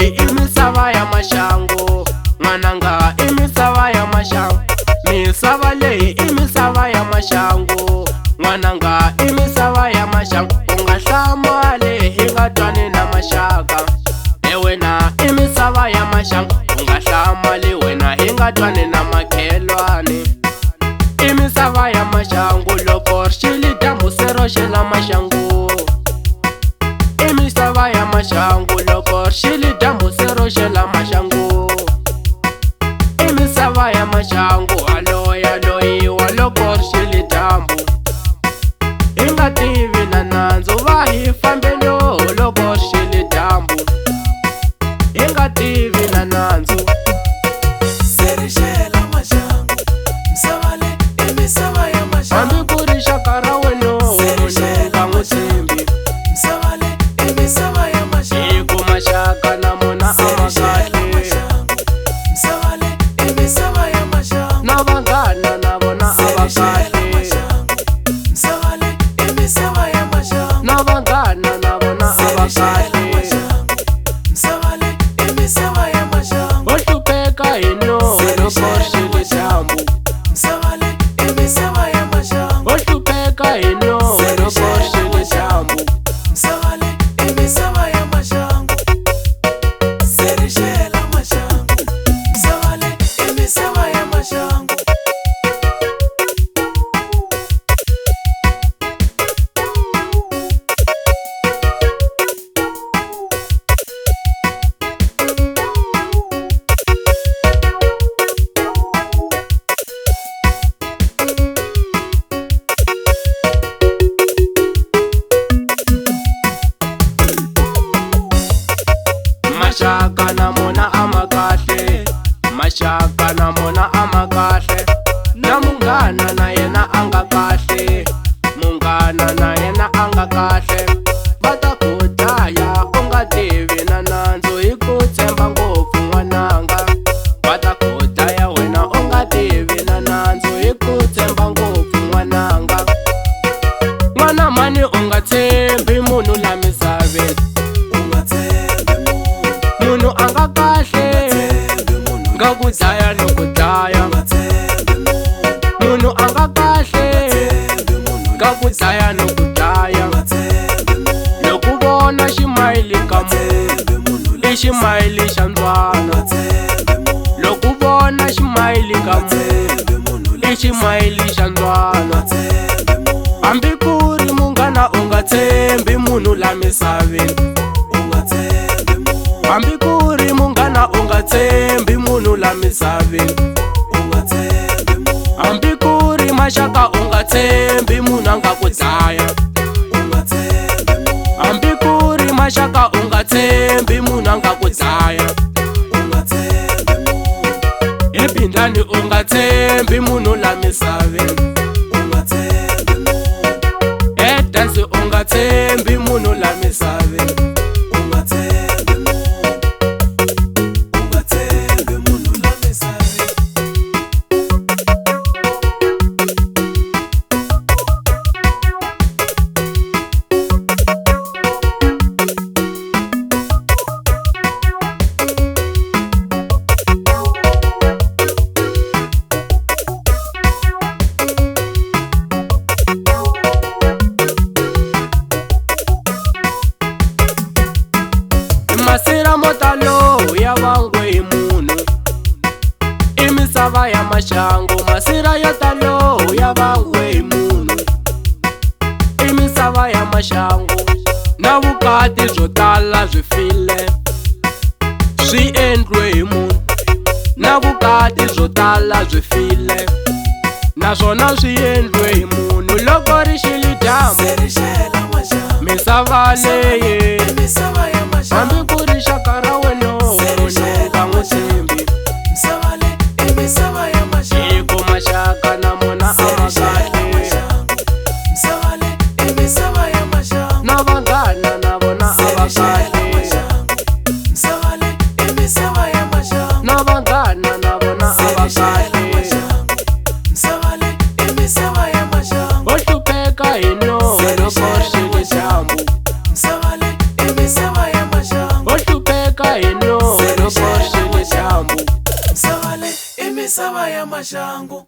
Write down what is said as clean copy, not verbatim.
leyi i misava ya maxangu, n'wananga i misava ya maxangu. Misava leyi i misava ya maxangu, n'wananga i misava ya maxangu. U nga hlamali hi nga twani na maxaka, wena i misava ya maxangu. U nga hlamali wena hi nga twani na makhelwane. I misava ya maxangu, loko xili dyambu se ro xela maxangu. I misava ya maxangu, loko xili dyambu se ro xela maxangu. I misava ya maxangu, aloya loyiwa loko xili dyambu. Hi nga tivi na nandzu va hi fambelo loko xili dyambu. Hi nga tivi na nandzu se ri xela maxangu, misava leyi i misava ya maxangu. hambi ku ri xaka ra wena nga n'wi tshembi. Misava leyi i misava ya maxangu, Hi ku maxaka na mona a va kahle, misava leyi i misava ya maxangu. na vanghana na vona a va kahle, Misava leyi i misava ya maxangu, na vanghana na vona a va kahle. misava leyi i misava ya maxangu. Wo hlupheka hi noho loko xili dyambu. Misava leyi i misava ya maxangu, Wo hlupheka hi noho loko xili dyambu. misava leyi i misava ya maxangu. Se ri xela maxangu, misava leyi i misava ya maxangu. Maxaka na mona a ma kahle, maxaka na mona a ma kahle, na munghana na yena a nga kahle, munghana na yena a nga kahle. Va ta ku dlaya u nga tivi na nandzu hi ku tshemba ngopfu n'wananga. Va ta ku dlaya wena u nga tivi na nandzu hi ku tshemba ngopfu n'wananga. N'wana mani u nga tshembi munhu la misaveni, U nga tshembi munhu, munhu a nga kahle tshembi munhu, nga ku dlaya loko dlaya. u nga tshembi munhu, Munhu a nga kahle tshembi munhu, nga ku dlaya loko dlaya. u nga tshembi munhu, Loko vona ximayili ka munhu tshembi munhu, i ximayili xa ndlwana. tshembi munhu, Loko vona ximayili ka munhu tshembi munhu, i ximayili xa ndlwana. tshembi munhu, Hambi ku ri munghana u nga tshembi munhu la misaveni. u nga tshembi munhu, Hambi ku ri munghana u nga tshembi munhu la misaveni. u nga tshembi munhu, Hambi ku ri maxaka u nga tshembi munhu a nga ku dlaya. u nga tshembi munhu, Hambi ku ri maxaka u nga tshembi munhu a nga ku dlaya. u nga tshembi munhu, Hi phindani u nga tshembi munhu la misaveni. u nga tshembi munhu, Edansi u nga tshembi munhu la misaveni. u nga tshembi munhu, u nga tshembi munhu la misaveni. Masira mo talo ya vangwe hi munhu, i misava ya maxangu. Masira yo talo ya vangwe hi munhu, i misava ya maxangu. Na vukati byo tala byi file, swi endliwe hi munhu. Na vukati byo tala byi file, naswona swi endliwe hi munhu. Loko ri xili dyambu Se ri xela maxangu, misava leyi, i misava ya hambi maxangu. ku ri xaka ra wena nga n'wi tshembi. Misava leyi i misava ya maxangu, Hi ku maxaka na mona a se va ri xela kahle, maxangu. Misava leyi i misava ya maxangu, na vanghana na vona a se va ri xela kahle, maxangu. Misava leyi i misava ya maxangu, na vanghana na vona a se va ri xela kahle. maxangu. Misava leyi i misava ya maxangu, Wo hlupheka hi noho loko xili dyambu. misava leyi i misava ya maxangu. Wo hlupheka hi noho misava ya maxangu.